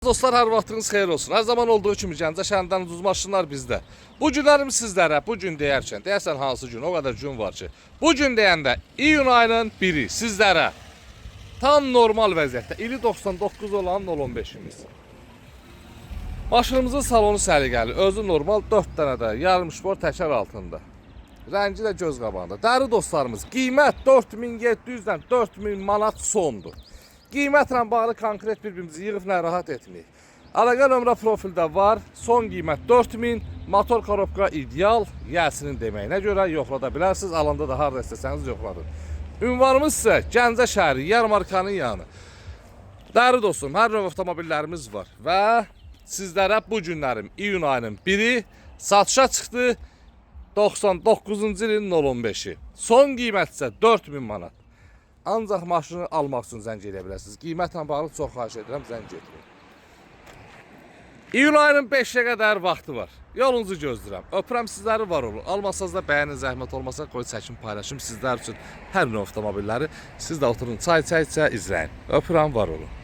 Dostlar, hər vaxtınız xeyir olsun. Hər zaman olduğu kimi Gəncə şəhərindən ucuz maşınlar bizdə. Bu günlərim sizlərə, bu gün deyərkən, deyərsən hansı gün, o qədər gün var ki. Bu gün deyəndə iyun ayının 1-i sizlərə tam normal vəziyyətdə, ili 99 olan 015'imiz. Maşınımızın salonu səliqəli, özü normal 4 dənə də yarımspor təkər altında. Rəngi də göz qabağında. Dəri dostlarımız, qiymət 4700-dən 4000 manat sondur. Qiymətlə bağlı konkret bir-birimizi yığıb narahat etməyik. Əlaqə nömrə profildə var. Son qiymət 4000, motor korobka ideal, yəsinin deməyinə görə yoxlada bilərsiniz. Alanda da harada istəsəniz yoxladın. Ünvanımız isə Gəncə şəhəri, yarmarkanın yanı. Dəri dostum, hər növ avtomobillərimiz var və sizlərə bu günlərim iyun ayının 1-i satışa çıxdı. 99-cu ilin 015'i. Son qiymət isə 4000 manat. Ancaq maşını almaq üçün zəng edə bilərsiniz. Qiymətlə bağlı çox xahiş edirəm, zəng etməyin. İyun ayının 5'ə qədər vaxtı var. Yolunuzu gözləyirəm. Öpürəm sizləri, var olun. Almasanız da bəyənin, zəhmət olmasa qoy çəkim paylaşım sizlər üçün hər növ avtomobilləri. Siz də oturun, çay içə izləyin. Öpürəm, var olun.